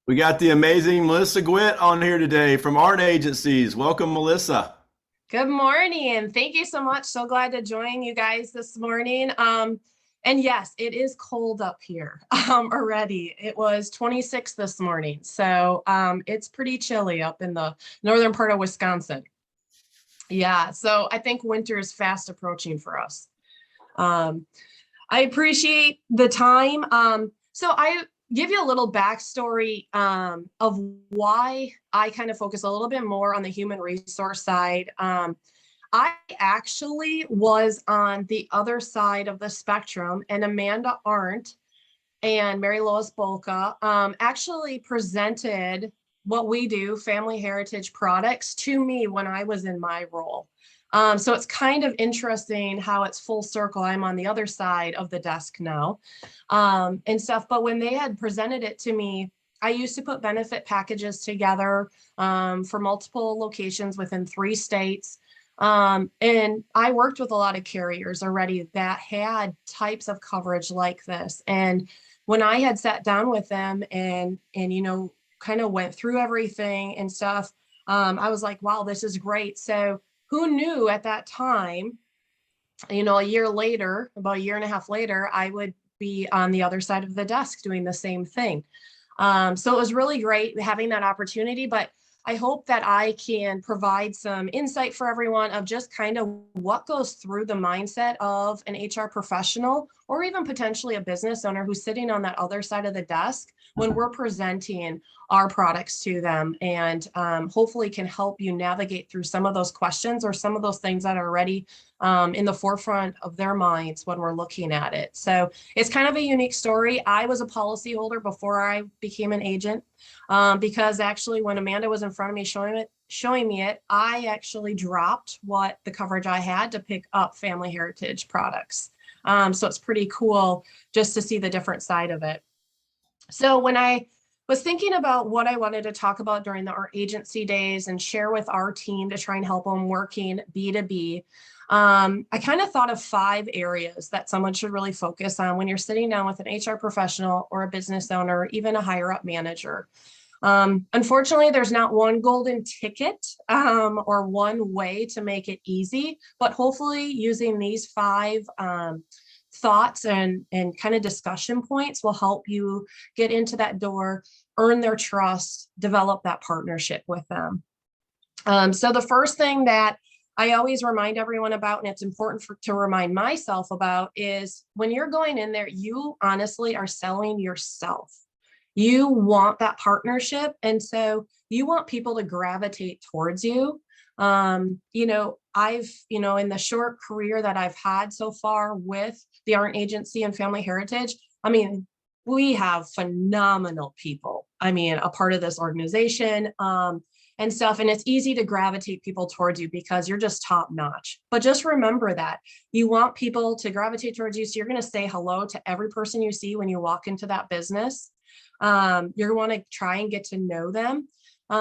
We got the amazing Melissa Gwidt on here today from Art Agencies. Welcome, Melissa. Good morning. Thank you so much. So glad to join you guys this morning. And yes, it is cold up here already. It was 26 this morning. So it's pretty chilly up in the northern part of Wisconsin. Yeah, so I think winter is fast approaching for us. Um, I appreciate the time. So I give you a little backstory of why I kind of focus a little bit more on the human resource side. I actually was on the other side of the spectrum, and Amanda Arndt and Mary Lois Bolka actually presented what we do, family heritage products, to me when I was in my role. So it's kind of interesting how it's full circle. I'm on the other side of the desk now and stuff. But when they had presented it to me, I used to put benefit packages together for multiple locations within 3 states. And I worked with a lot of carriers already that had types of coverage like this. And when I had sat down with them and kind of went through everything and stuff, I was like, wow, this is great. So who knew at that time, a year later, about a year and a half later, I would be on the other side of the desk doing the same thing. So it was really great having that opportunity, but I hope that I can provide some insight for everyone of just kind of what goes through the mindset of an HR professional or even potentially a business owner who's sitting on that other side of the desk when we're presenting our products to them, and hopefully can help you navigate through some of those questions or some of those things that are already in the forefront of their minds when we're looking at it. So it's kind of a unique story. I was a policyholder before I became an agent because actually when Amanda was in front of me showing me it, I actually dropped what the coverage I had to pick up family heritage products. So it's pretty cool just to see the different side of it. So when I was thinking about what I wanted to talk about during our agency days and share with our team to try and help them working B2B, I kind of thought of 5 areas that someone should really focus on when you're sitting down with an HR professional or a business owner, or even a higher up manager. Unfortunately, there's not one golden ticket or one way to make it easy, but hopefully using these 5 thoughts and kind of discussion points will help you get into that door, earn their trust, develop that partnership with them. So the first thing that I always remind everyone about, and it's important to remind myself about, is when you're going in there, you honestly are selling yourself. You want that partnership. And so you want people to gravitate towards you. I've, in the short career that I've had so far with the Art Agency and Family Heritage, I mean, we have phenomenal people. I mean, a part of this organization and stuff. And it's easy to gravitate people towards you because you're just top notch. But just remember that you want people to gravitate towards you. So you're going to say hello to every person you see when you walk into that business. You're going to want to try and get to know them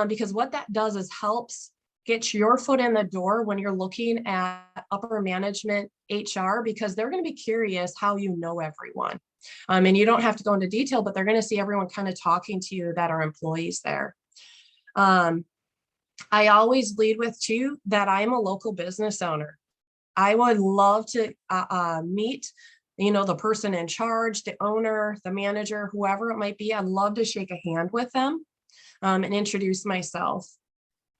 because what that does is helps get your foot in the door when you're looking at upper management HR, because they're going to be curious how you know everyone. And you don't have to go into detail, but they're going to see everyone kind of talking to you that are employees there. I always lead with too that I'm a local business owner. I would love to meet the person in charge, the owner, the manager, whoever it might be. I'd love to shake a hand with them and introduce myself.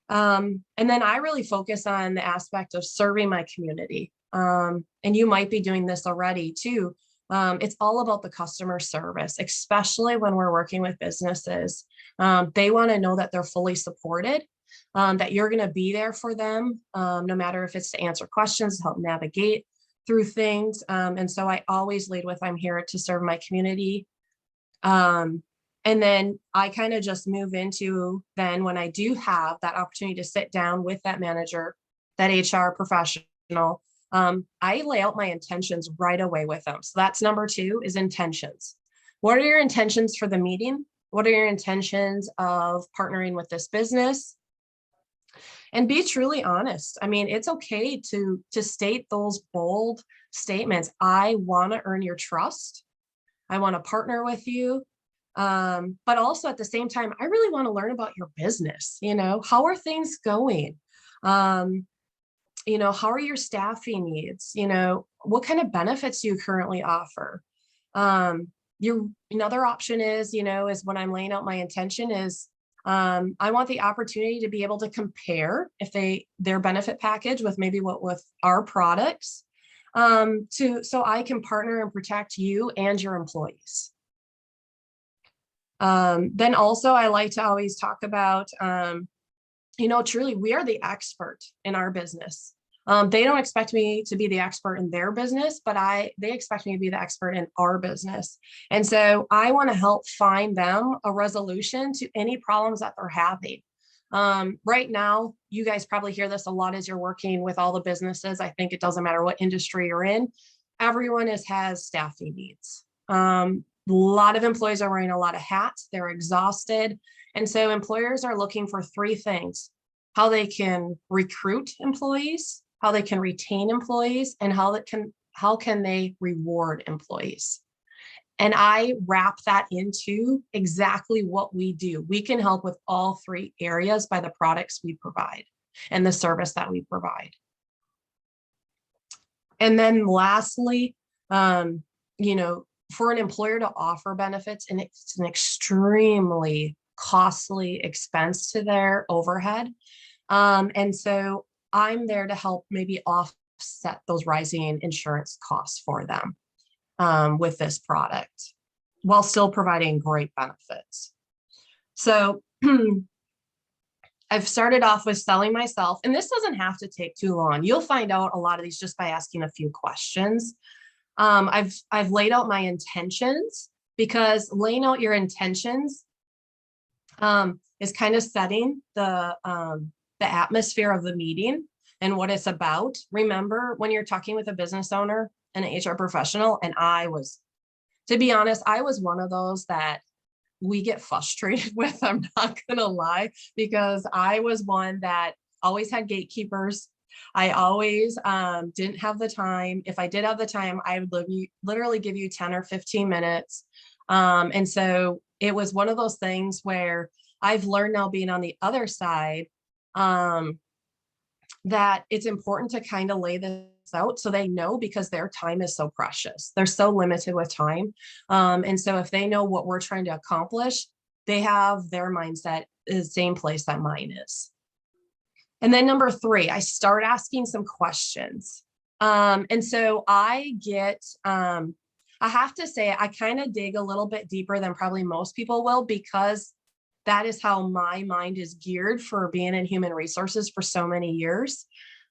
And then I really focus on the aspect of serving my community. And you might be doing this already too. It's all about the customer service, especially when we're working with businesses. They want to know that they're fully supported, that you're going to be there for them, no matter if it's to answer questions, to help navigate through things. And so I always lead with, I'm here to serve my community. And then I kind of just move into then when I do have that opportunity to sit down with that manager, that HR professional, I lay out my intentions right away with them. So that's number 2 is intentions. What are your intentions for the meeting? What are your intentions of partnering with this business? And be truly honest. I mean, it's okay to state those bold statements. I want to earn your trust. I want to partner with you. But also at the same time, I really want to learn about your business. How are things going? How are your staffing needs? What kind of benefits do you currently offer? Another option is when I'm laying out my intention is, I want the opportunity to be able to compare their benefit package with maybe with our products, so I can partner and protect you and your employees. Then also I like to always talk about, truly we are the expert in our business. They don't expect me to be the expert in their business, but they expect me to be the expert in our business. And so I want to help find them a resolution to any problems that they're having. Right now, you guys probably hear this a lot as you're working with all the businesses. I think it doesn't matter what industry you're in. Everyone has staffing needs. A lot of employees are wearing a lot of hats. They're exhausted. And so employers are looking for three things: how they can recruit employees, how they can retain employees, and how can they reward employees. And I wrap that into exactly what we do. We can help with all three areas by the products we provide and the service that we provide. And then lastly, for an employer to offer benefits, and it's an extremely costly expense to their overhead. And so I'm there to help maybe offset those rising insurance costs for them with this product while still providing great benefits. So I've started off with selling myself, and this doesn't have to take too long. You'll find out a lot of these just by asking a few questions. I've laid out my intentions, because laying out your intentions is kind of setting the atmosphere of the meeting and what it's about. Remember, when you're talking with a business owner and an HR professional, and to be honest, I was one of those that we get frustrated with, I'm not gonna lie, because I was one that always had gatekeepers. I always didn't have the time. If I did have the time, I would literally give you 10 or 15 minutes. And so it was one of those things where I've learned now, being on the other side, that it's important to kind of lay this out so they know, because their time is so precious. They're so limited with time. And so if they know what we're trying to accomplish, they have their mindset in the same place that mine is. And then number 3, I start asking some questions. And so I have to say, I kind of dig a little bit deeper than probably most people will, because that is how my mind is geared for being in human resources for so many years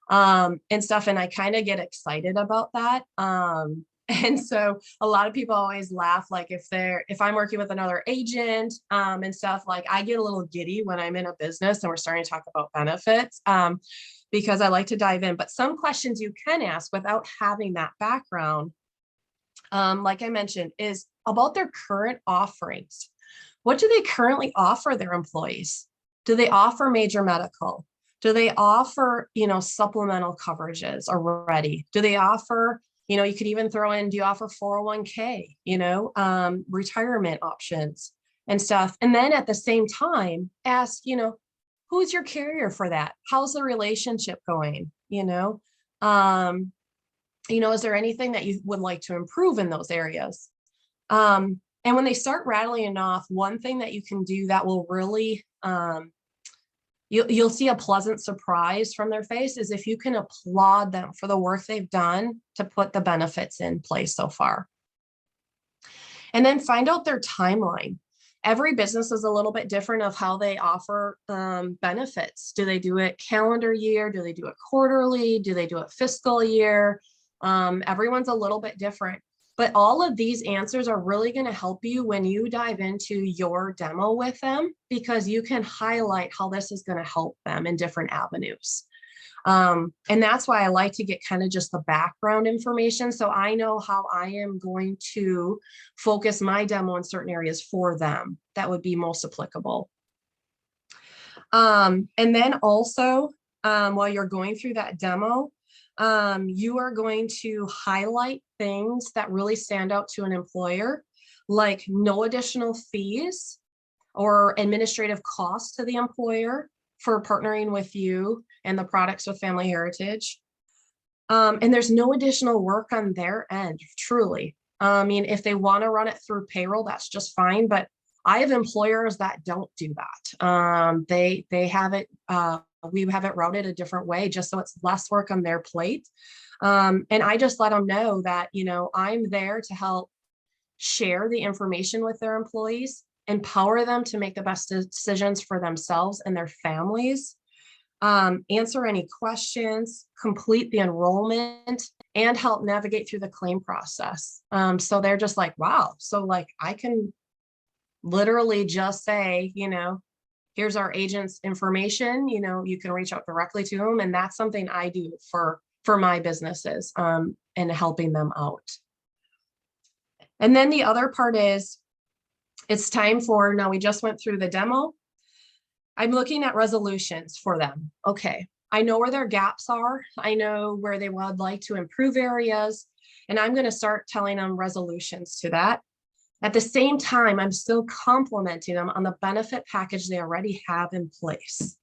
and stuff. And I kind of get excited about that. And so a lot of people always laugh, like if I'm working with another agent and stuff, like I get a little giddy when I'm in a business and we're starting to talk about benefits because I like to dive in. But some questions you can ask without having that background, like I mentioned, is about their current offerings. What do they currently offer their employees? Do they offer major medical? Do they offer, supplemental coverages already? Do they offer, you could even throw in, do you offer 401k, retirement options and stuff? And then at the same time, ask, who's your carrier for that? How's the relationship going? Is there anything that you would like to improve in those areas? And when they start rattling it off, one thing that you can do that will really, you'll see a pleasant surprise from their face, is if you can applaud them for the work they've done to put the benefits in place so far. And then find out their timeline. Every business is a little bit different of how they offer benefits. Do they do it calendar year? Do they do it quarterly? Do they do it fiscal year? Everyone's a little bit different. But all of these answers are really going to help you when you dive into your demo with them, because you can highlight how this is going to help them in different avenues. And that's why I like to get kind of just the background information, so I know how I am going to focus my demo in certain areas for them that would be most applicable. And then also, while you're going through that demo, you are going to highlight things that really stand out to an employer. like no additional fees or administrative costs to the employer for partnering with you and the products with Family Heritage. And there's no additional work on their end, truly. I mean, if they want to run it through payroll, that's just fine. But I have employers that don't do that. They have it, we have it routed a different way just so it's less work on their plate. And I just let them know that, I'm there to help share the information with their employees, empower them to make the best decisions for themselves and their families, answer any questions, complete the enrollment, and help navigate through the claim process. So they're just like, wow. So like I can literally just say, here's our agent's information, you can reach out directly to them. And that's something I do for my businesses, and helping them out. And then the other part is it's time for, now we just went through the demo. I'm looking at resolutions for them. Okay, I know where their gaps are. I know where they would like to improve areas, and I'm going to start telling them resolutions to that. At the same time, I'm still complimenting them on the benefit package they already have in place.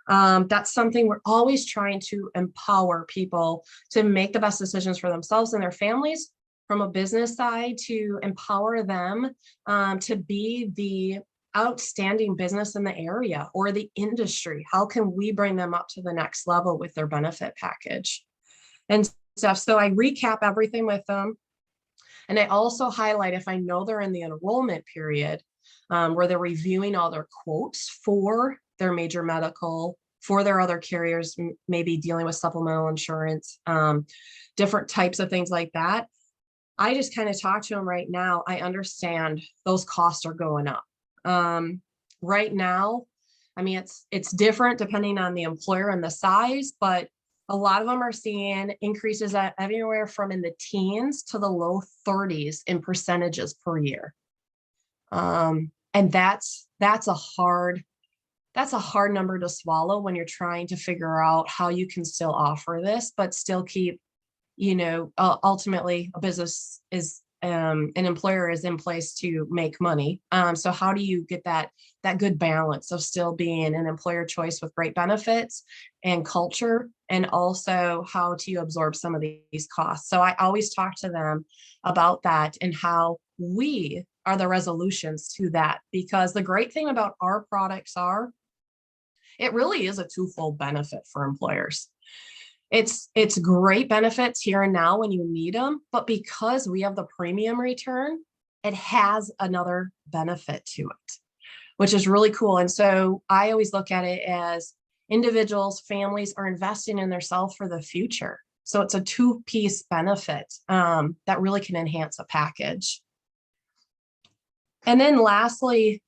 That's something we're always trying to empower people to make the best decisions for themselves and their families, from a business side to empower them to be the outstanding business in the area or the industry. How can we bring them up to the next level with their benefit package and stuff? So I recap everything with them. And I also highlight, if I know they're in the enrollment period, where they're reviewing all their quotes for their major medical, for their other carriers, maybe dealing with supplemental insurance, different types of things like that. I just kind of talk to them right now. I understand those costs are going up. Right now, I mean, it's different depending on the employer and the size, but a lot of them are seeing increases at everywhere from in the teens to the low 30s in percentages per year. And that's a hard number to swallow when you're trying to figure out how you can still offer this, but still keep, ultimately a business is, an employer is in place to make money. So how do you get that good balance of still being an employer choice with great benefits and culture, and also how do you absorb some of these costs? So I always talk to them about that and how we are the resolutions to that, because the great thing about our products are, it really is a twofold benefit for employers. It's great benefits here and now when you need them, but because we have the premium return, it has another benefit to it, which is really cool. And so I always look at it as individuals, families are investing in themselves for the future. So it's a two-piece benefit that really can enhance a package. And then lastly,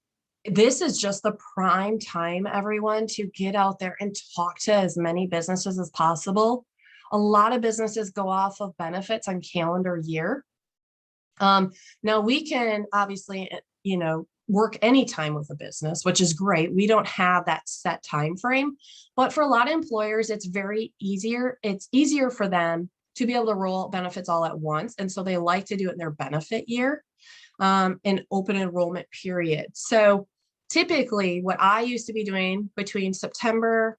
this is just the prime time, everyone, to get out there and talk to as many businesses as possible. A lot of businesses go off of benefits on calendar year. Now we can obviously, work anytime with a business, which is great. We don't have that set time frame, but for a lot of employers, it's easier for them to be able to roll out benefits all at once. And so they like to do it in their benefit year. An open enrollment period. So typically what I used to be doing between September,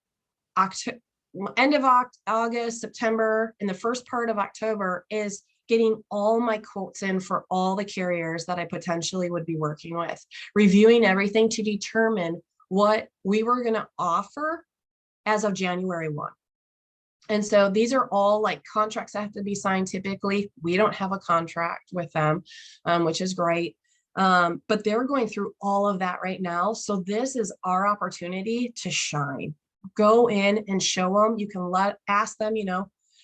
end of August, September, and the first part of October is getting all my quotes in for all the carriers that I potentially would be working with, reviewing everything to determine what we were going to offer as of January 1. And so these are all like contracts that have to be signed. Typically, we don't have a contract with them, which is great. But they're going through all of that right now. So this is our opportunity to shine. Go in and show them. You can ask them,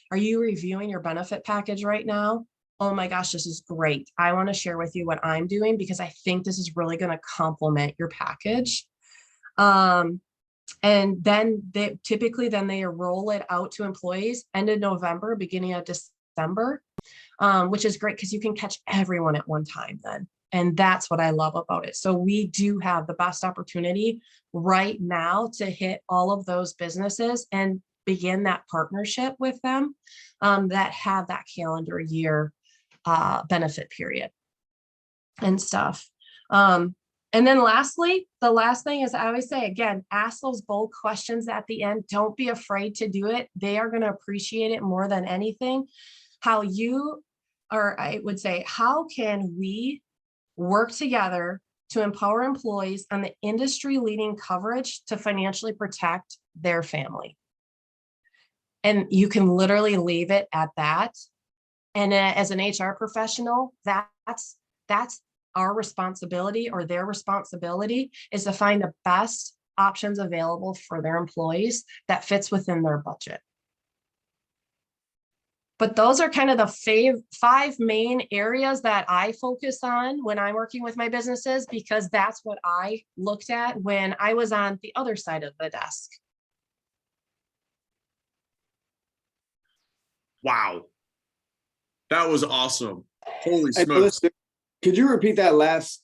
are you reviewing your benefit package right now? Oh my gosh, this is great. I want to share with you what I'm doing because I think this is really going to complement your package. And then they typically roll it out to employees end of November, beginning of December, which is great because you can catch everyone at one time then. And that's what I love about it. So we do have the best opportunity right now to hit all of those businesses and begin that partnership with them that have that calendar year benefit period. and stuff. And then lastly, the last thing is I always say, again, ask those bold questions at the end. Don't be afraid to do it. They are going to appreciate it more than anything. How you, or I would say, how can we work together to empower employees on the industry leading coverage to financially protect their family? And you can literally leave it at that. And as an HR professional, that's our responsibility, or their responsibility, is to find the best options available for their employees that fits within their budget. But those are kind of the five main areas that I focus on when I'm working with my businesses, because that's what I looked at when I was on the other side of the desk. Wow. That was awesome. Holy Hey, smokes. Melissa, could you repeat that last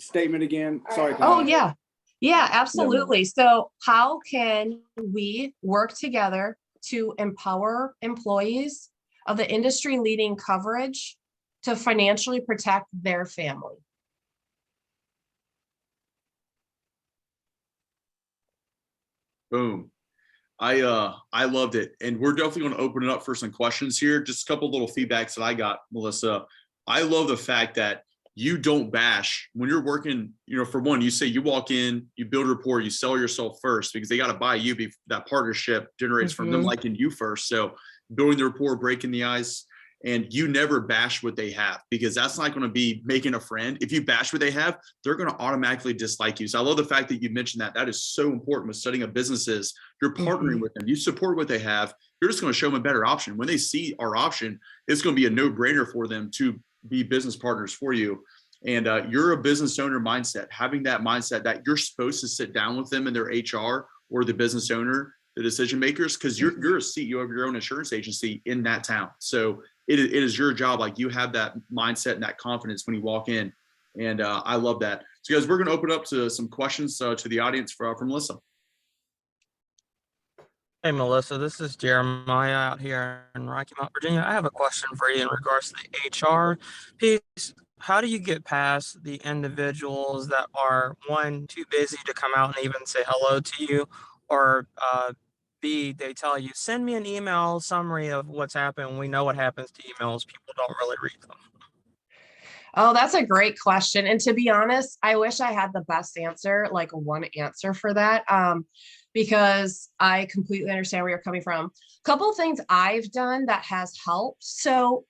statement again? Sorry. Oh, yeah. Yeah, absolutely. So how can we work together to empower employees of the industry leading coverage to financially protect their family? Boom. I loved it. And we're definitely going to open it up for some questions here. Just a couple little feedbacks that I got, Melissa. I love the fact that you don't bash when you're working. For one, you say you walk in, you build rapport, you sell yourself first, because they got to buy you. That partnership generates from them liking you first. So building the rapport, breaking the ice, and you never bash what they have, because that's not going to be making a friend. If you bash what they have, they're going to automatically dislike you. So I love the fact that you mentioned that. That is so important with setting up businesses. You're partnering with them. You support what they have. You're just going to show them a better option. When they see our option, it's going to be a no-brainer for them to be business partners for you. And you're a business owner mindset, having that mindset that you're supposed to sit down with them and their HR or the business owner, the decision makers, because you're a CEO of your own insurance agency in that town. So it is your job. Like, you have that mindset and that confidence when you walk in. And I love that. So guys, we're going to open up to some questions to the audience from Melissa. Hey, Melissa, this is Jeremiah out here in Rocky Mount, Virginia. I have a question for you in regards to the HR piece. How do you get past the individuals that are, one, too busy to come out and even say hello to you, or B, they tell you, send me an email summary of what's happened. We know what happens to emails. People don't really read them. Oh, that's a great question. And to be honest, I wish I had the best answer, like one answer for that, because I completely understand where you're coming from. A couple of things I've done that has helped. So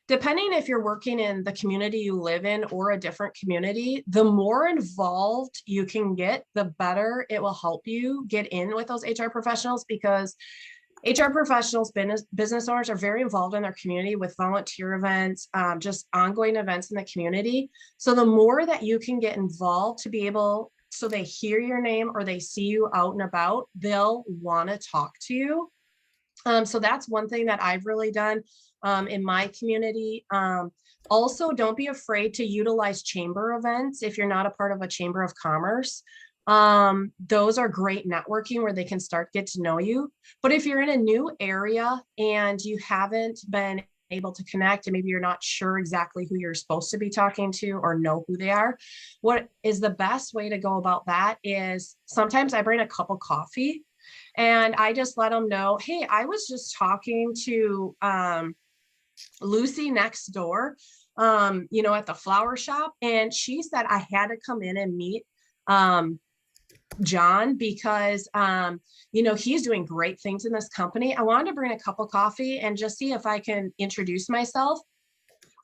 depending if you're working in the community you live in or a different community, the more involved you can get, the better it will help you get in with those HR professionals, because HR professionals, business owners are very involved in their community with volunteer events, just ongoing events in the community. So the more that you can get involved to be able, so they hear your name or they see you out and about, they'll want to talk to you. So that's one thing that I've really done in my community. Also, don't be afraid to utilize chamber events if you're not a part of a chamber of commerce. Those are great networking where they can start get to know you. But if you're in a new area and you haven't been able to connect, and maybe you're not sure exactly who you're supposed to be talking to or know who they are, what is the best way to go about that is sometimes I bring a cup of coffee and I just let them know, hey, I was just talking to Lucy next door, at the flower shop. And she said I had to come in and meet John because, he's doing great things in this company. I wanted to bring a cup of coffee and just see if I can introduce myself.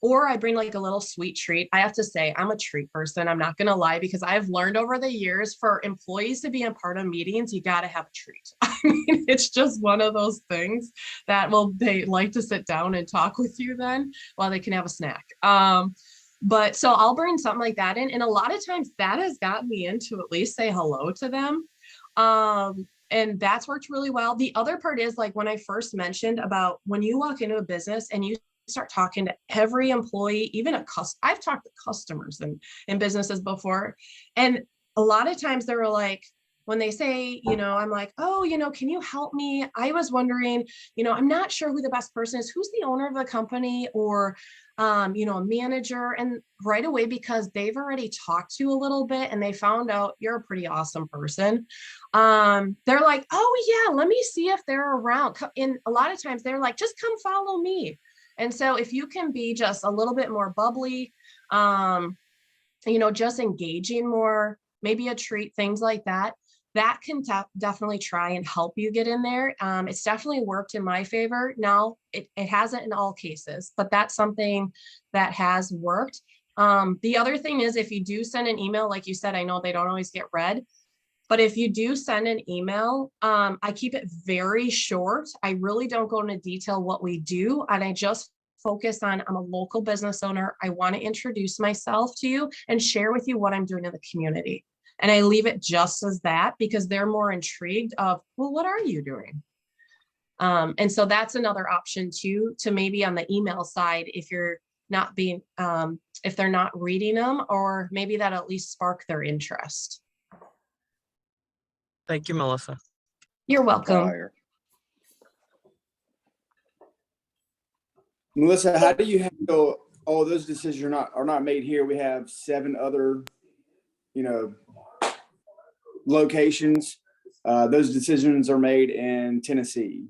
Or I bring like a little sweet treat. I have to say, I'm a treat person. I'm not going to lie, because I've learned over the years for employees to be a part of meetings, you got to have a treat. I mean, it's just one of those things that they like to sit down and talk with you then while they can have a snack. But so I'll bring something like that in. And a lot of times that has gotten me in to at least say hello to them. And that's worked really well. The other part is like when I first mentioned about when you walk into a business and you start talking to every employee, even I've talked to customers in businesses before. And a lot of times they were like, when they say, I'm like, oh, can you help me? I was wondering, I'm not sure who the best person is. Who's the owner of the company, or, a manager? And right away, because they've already talked to you a little bit and they found out you're a pretty awesome person, they're like, oh yeah, let me see if they're around. And a lot of times they're like, just come follow me. And so if you can be just a little bit more bubbly, just engaging more, maybe a treat, things like that, that can definitely try and help you get in there. It's definitely worked in my favor. Now, it hasn't in all cases, but that's something that has worked. The other thing is, if you do send an email, like you said, I know they don't always get read, but if you do send an email, I keep it very short. I really don't go into detail what we do, and I just focus on, I'm a local business owner. I want to introduce myself to you and share with you what I'm doing in the community. And I leave it just as that, because they're more intrigued of, well, what are you doing? And so that's another option too, to maybe on the email side, if you're not being, if they're not reading them, or maybe that at least spark their interest. Thank you, Melissa. You're welcome. Fire. Melissa, how do you handle, oh, those decisions are not made here? We have 7 other, locations. Those decisions are made in Tennessee.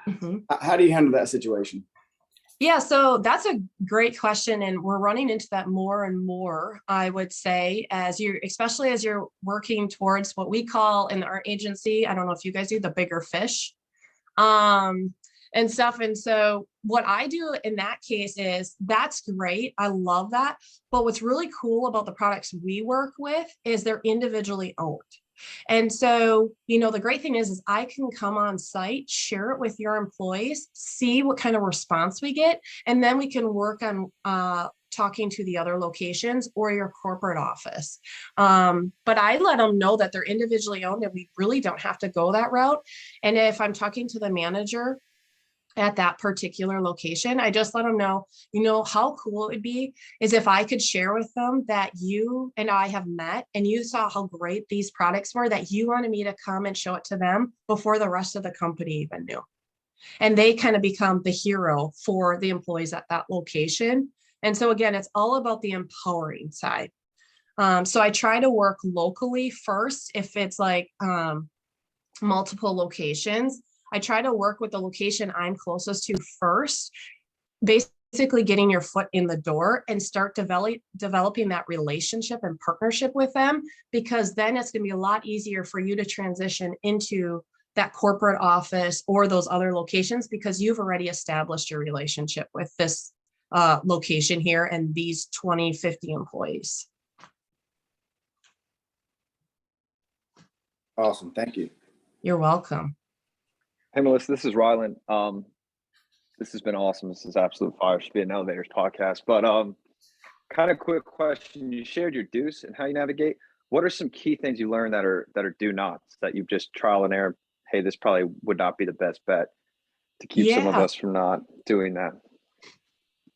Mm-hmm. How do you handle that situation? Yeah, so that's a great question. And we're running into that more and more, I would say, especially as you're working towards what we call in our agency, I don't know if you guys do, the bigger fish, and stuff. And so what I do in that case is, that's great. I love that. But what's really cool about the products we work with is they're individually owned. And so, the great thing is I can come on site, share it with your employees, see what kind of response we get, and then we can work on talking to the other locations or your corporate office. But I let them know that they're individually owned and we really don't have to go that route. And if I'm talking to the manager at that particular location, I just let them know, how cool it would be is if I could share with them that you and I have met and you saw how great these products were, that you wanted me to come and show it to them before the rest of the company even knew. And they kind of become the hero for the employees at that location. And so again, it's all about the empowering side. So I try to work locally first. If it's like multiple locations, I try to work with the location I'm closest to first, basically getting your foot in the door and start developing that relationship and partnership with them, because then it's going to be a lot easier for you to transition into that corporate office or those other locations, because you've already established your relationship with this location here and these 50 employees. Awesome. Thank you. You're welcome. Hey, Melissa, this is Rylan. This has been awesome. This is absolute fire. Should be an elevators podcast. But kind of quick question. You shared your do's and how you navigate. What are some key things you learned that are do nots that you've just trial and error? Hey, this probably would not be the best bet to keep some of us from not doing that.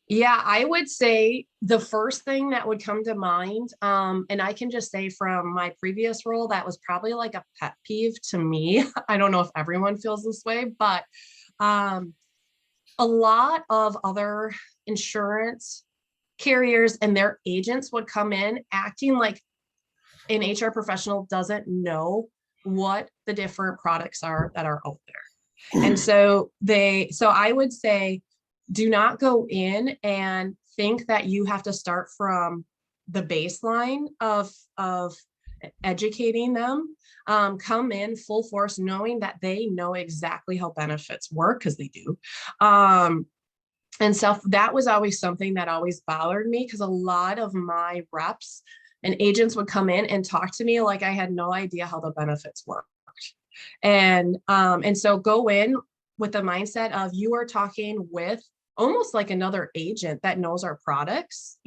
Yeah, I would say the first thing that would come to mind, and I can just say from my previous role, that was probably like a pet peeve to me. I don't know if everyone feels this way, but a lot of other insurance carriers and their agents would come in acting like an HR professional doesn't know what the different products are that are out there. And so I would say, do not go in and think that you have to start from the baseline of educating them. Come in full force, knowing that they know exactly how benefits work, because they do. And so that was always something that always bothered me, because a lot of my reps and agents would come in and talk to me like I had no idea how the benefits worked. And so go in with the mindset of, you are talking with almost like another agent that knows our products,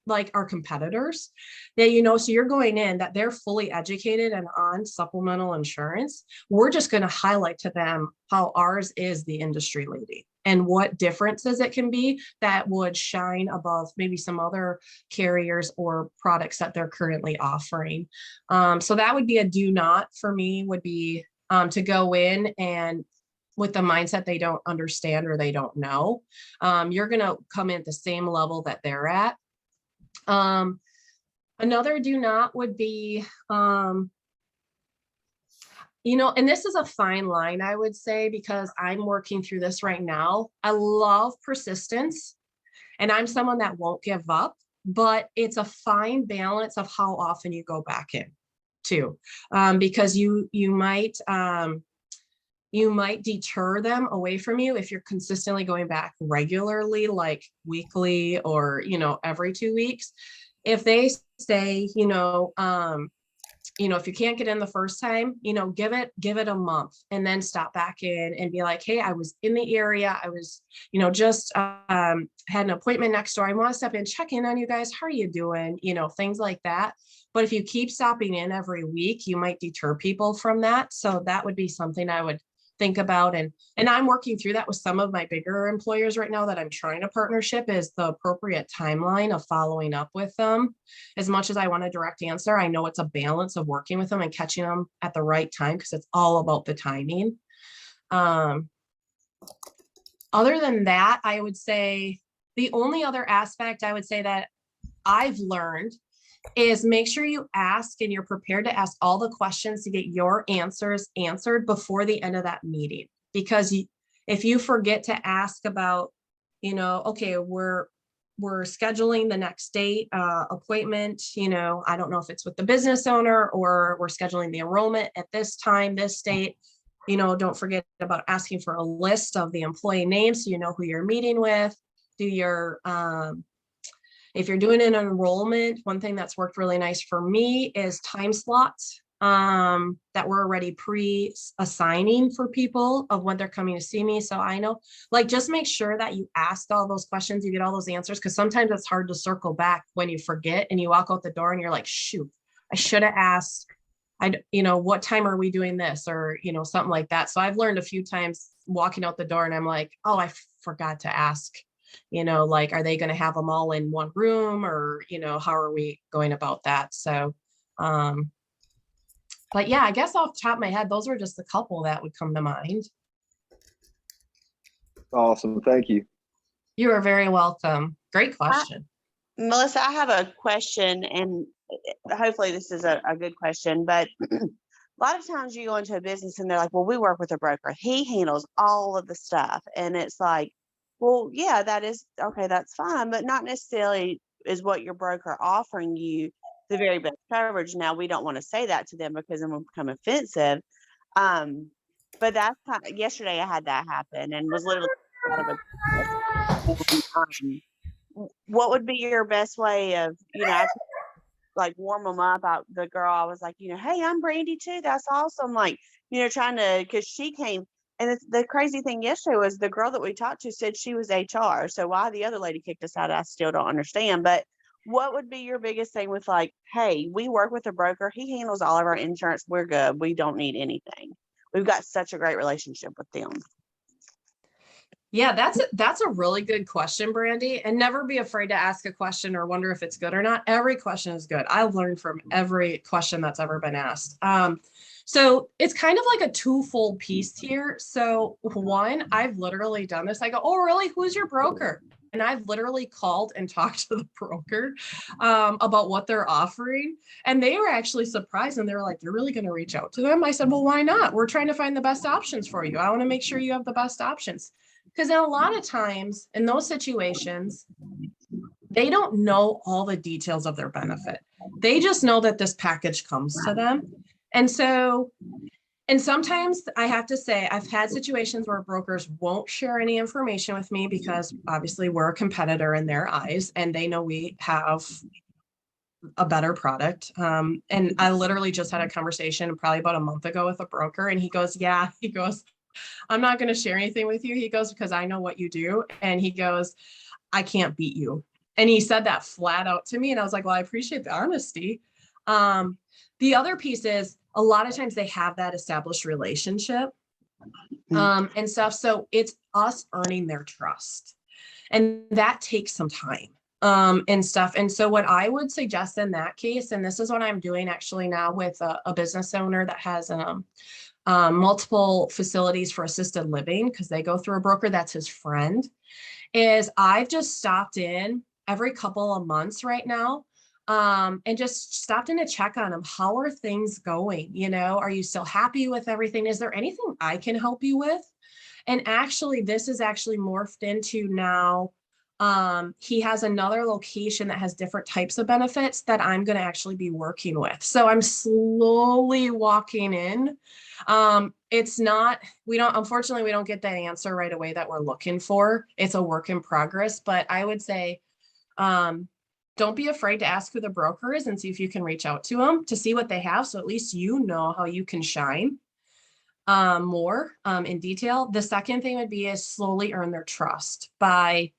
like our competitors, that, so you're going in that they're fully educated and on supplemental insurance. We're just going to highlight to them how ours is the industry leading. and what differences it can be that would shine above maybe some other carriers or products that they're currently offering. So that would be a do not for me, would be to go in and with the mindset they don't understand or they don't know. You're going to come in at the same level that they're at. Another do not would be, you know, and this is a fine line, I would say, because I'm working through this right now. I love persistence and I'm someone that won't give up, but it's a fine balance of how often you go back in too, because you might deter them away from you if you're consistently going back regularly, like weekly or, you know, every 2 weeks. If they say, if you can't get in the first time, give it a month and then stop back in and be like, hey, I was in the area. I was, just had an appointment next door. I want to step in, check in on you guys. How are you doing? Things like that. But if you keep stopping in every week, you might deter people from that. So that would be something I would think about. And I'm working through that with some of my bigger employers right now that I'm trying to partnership, is the appropriate timeline of following up with them. As much as I want a direct answer, I know it's a balance of working with them and catching them at the right time, because it's all about the timing. Other than that, I would say the only other aspect I would say that I've learned is make sure you ask and you're prepared to ask all the questions to get your answers answered before the end of that meeting. Because if you forget to ask about, okay, we're scheduling the next date appointment, I don't know if it's with the business owner or we're scheduling the enrollment at this time, this date, don't forget about asking for a list of the employee names so you know who you're meeting with. Do your if you're doing an enrollment, one thing that's worked really nice for me is time slots that we're already pre-assigning for people of when they're coming to see me. So I know, just make sure that you asked all those questions, you get all those answers, because sometimes it's hard to circle back when you forget and you walk out the door and you're like, shoot, I should have asked, what time are we doing this? Or, something like that. So I've learned a few times walking out the door and I'm like, oh, I forgot to ask. Are they going to have them all in one room, or, how are we going about that? So, but yeah, I guess off the top of my head, those were just a couple that would come to mind. Awesome. Thank you. You are very welcome. Great question. Melissa, I have a question, and hopefully this is a good question, but a lot of times you go into a business and they're like, well, we work with a broker. He handles all of the stuff. And it's like, well, yeah, that is okay. That's fine, but not necessarily is what your broker offering you the very best coverage. Now, we don't want to say that to them because it will become offensive. But that's yesterday I had that happen and was literally out of what would be your best way of, warm them up? The girl, I was like, hey, I'm Brandy too. That's awesome. Trying to, because she came. And the crazy thing yesterday was the girl that we talked to said she was HR. So why the other lady kicked us out, I still don't understand. But what would be your biggest thing with hey, we work with a broker. He handles all of our insurance. We're good. We don't need anything. We've got such a great relationship with them. Yeah, that's a really good question, Brandy. And never be afraid to ask a question or wonder if it's good or not. Every question is good. I've learned from every question that's ever been asked. So it's kind of like a twofold piece here. So one, I've literally done this. I go, oh, really? Who's your broker? And I've literally called and talked to the broker about what they're offering. And they were actually surprised. And they were like, you're really going to reach out to them? I said, well, why not? We're trying to find the best options for you. I want to make sure you have the best options. Because a lot of times in those situations, they don't know all the details of their benefit. They just know that this package comes to them. And so, and sometimes I have to say, I've had situations where brokers won't share any information with me because obviously we're a competitor in their eyes and they know we have a better product. And I literally just had a conversation probably about a month ago with a broker, and he goes, I'm not going to share anything with you. He goes, because I know what you do. And he goes, I can't beat you. And he said that flat out to me. And I was like, well, I appreciate the honesty. The other piece is a lot of times they have that established relationship. and stuff. So it's us earning their trust, and that takes some time and stuff. And so what I would suggest in that case, and this is what I'm doing actually now with a business owner that has multiple facilities for assisted living, because they go through a broker that's his friend, is I've just stopped in every couple of months right now, and just stopped in to check on them. How are things going? You know, are you still happy with everything? Is there anything I can help you with? And actually, this is actually morphed into now, he has another location that has different types of benefits that I'm going to actually be working with. So I'm slowly walking in. It's not, unfortunately, we don't get that answer right away that we're looking for. It's a work in progress, but I would say, don't be afraid to ask who the broker is and see if you can reach out to them to see what they have. So at least you know how you can shine more in detail. The second thing would be is slowly earn their trust by,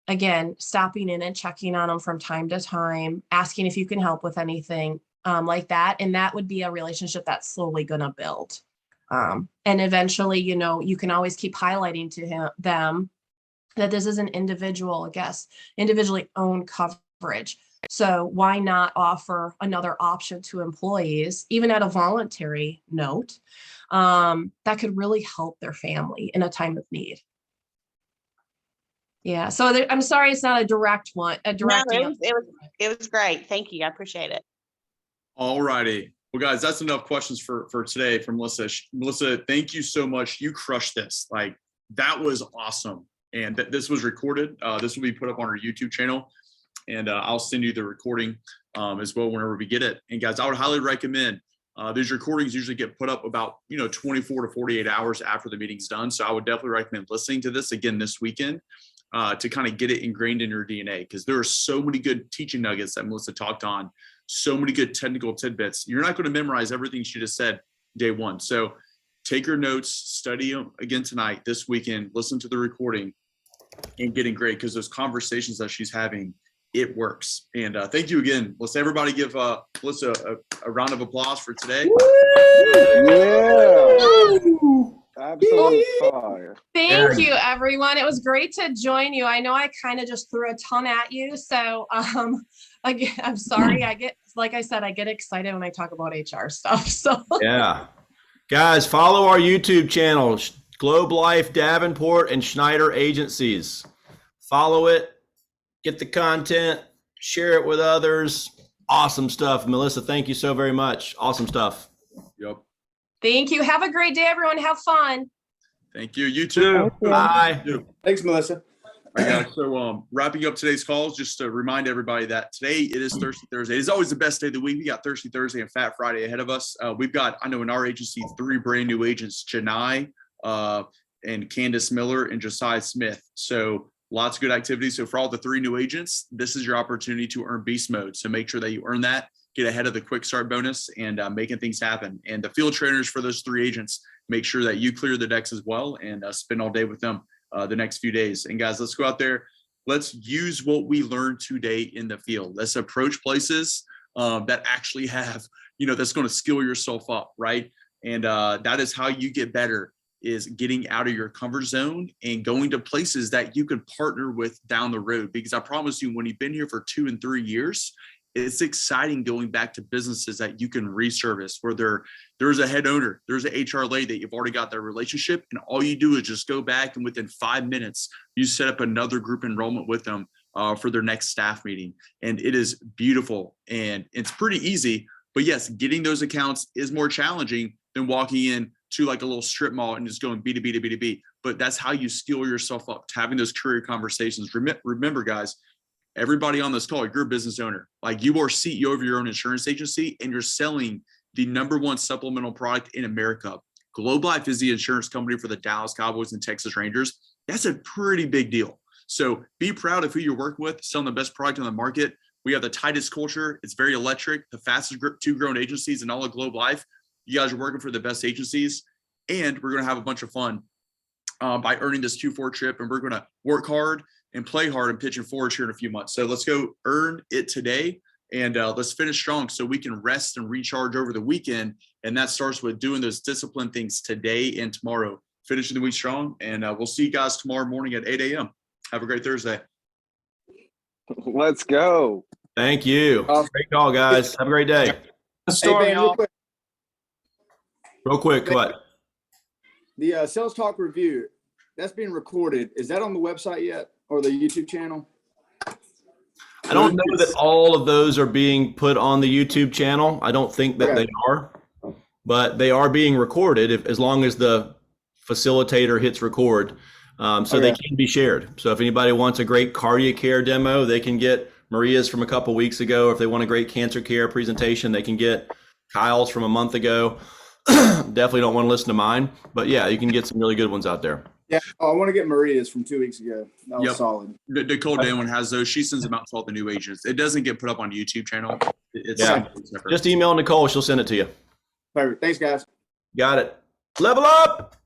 again, stopping in and checking on them from time to time, asking if you can help with anything like that. And that would be a relationship that's slowly going to build. And eventually, you know, you can always keep highlighting to them that this is an individual, individually owned coverage. So why not offer another option to employees, even at a voluntary note, that could really help their family in a time of need? Yeah. So I'm sorry, it's not a direct one. No, it was great. Thank you. I appreciate it. All righty. Well, guys, that's enough questions for today from Melissa. Melissa, thank you so much. You crushed this. Like, that was awesome. And this was recorded. This will be put up on our YouTube channel. And I'll send you the recording as well whenever we get it. And guys, I would highly recommend these recordings usually get put up about 24 to 48 hours after the meeting's done. So I would definitely recommend listening to this again this weekend to kind of get it ingrained in your DNA, because there are so many good teaching nuggets that Melissa talked on, so many good technical tidbits. You're not going to memorize everything she just said day one. So take your notes, study them again tonight, this weekend, listen to the recording, and getting great, because those conversations that she's having, it works. And thank you again. Let's everybody give Melissa a round of applause for today. Yeah. Absolute fire. Thank you, everyone. It was great to join you. I know I kind of just threw a ton at you. So again, I'm sorry. Like I said, I get excited when I talk about HR stuff. So yeah. Guys, follow our YouTube channels, Globe Life, Davenport, and Schneider Agencies. Follow it, get the content, share it with others. Awesome stuff. Melissa, thank you so very much. Awesome stuff. Yep. thank you. Have a great day, everyone. Have fun. Thank you. You too. Bye. Thanks, Melissa. All right, guys. So wrapping up today's calls, just to remind everybody that today it is Thirsty Thursday. It's always the best day of the week. We got Thirsty Thursday and Fat Friday ahead of us. We've got, I know in our agency, 3 brand new agents, Janai and Candace Miller and Josiah Smith. So lots of good activities. So for all the 3 new agents, this is your opportunity to earn beast mode. So make sure that you earn that, get ahead of the quick start bonus, and making things happen. And the field trainers for those 3 agents, make sure that you clear the decks as well and spend all day with them the next few days. And guys, let's go out there. Let's use what we learned today in the field. Let's approach places that actually have, that's going to skill yourself up, right? And that is how you get better, is getting out of your comfort zone and going to places that you can partner with down the road. Because I promise you, when you've been here for 2 and 3 years, it's exciting going back to businesses that you can reservice, where there's a head owner, there's an HR lady that you've already got that relationship, and all you do is just go back and within 5 minutes, you set up another group enrollment with them for their next staff meeting. And it is beautiful and it's pretty easy. But yes, getting those accounts is more challenging than walking in to like a little strip mall and just going B to B to B to B. But that's how you skill yourself up, to having those career conversations. Remember, guys, everybody on this call, you're a business owner. Like, you are CEO of your own insurance agency, and you're selling the #1 supplemental product in America. Globe Life is the insurance company for the Dallas Cowboys and Texas Rangers. That's a pretty big deal. So be proud of who you're working with, selling the best product on the market. We have the tightest culture. It's very electric, the fastest 2 grown agencies in all of Globe Life. You guys are working for the best agencies, and we're going to have a bunch of fun by earning this Q4 trip. And we're going to work hard and play hard and pitching forward here in a few months. So let's go earn it today, and let's finish strong so we can rest and recharge over the weekend. And that starts with doing those disciplined things today and tomorrow finishing the week strong. And we'll see you guys tomorrow morning at 8 a.m. Have a great Thursday. Let's go. Thank you. Great call, guys. Have a great day. Hey, man, Real quick, what? the Sales Talk review, that's being recorded. Is that on the website yet or the YouTube channel? I don't know that all of those are being put on the YouTube channel. I don't think that they are, but they are being recorded as long as the facilitator hits record. So they can be shared. So if anybody wants a great cardiac care demo, they can get Maria's from a couple weeks ago. If they want a great cancer care presentation, they can get Kyle's from a month ago. Definitely don't want to listen to mine, but yeah, you can get some really good ones out there. Yeah, I want to get Maria's from 2 weeks ago. That was solid. Nicole Damon has those. She sends them out to all the new agents. It doesn't get put up on the YouTube channel. It's separate. Just email Nicole. She'll send it to you. Perfect. Thanks, guys. Got it. Level up.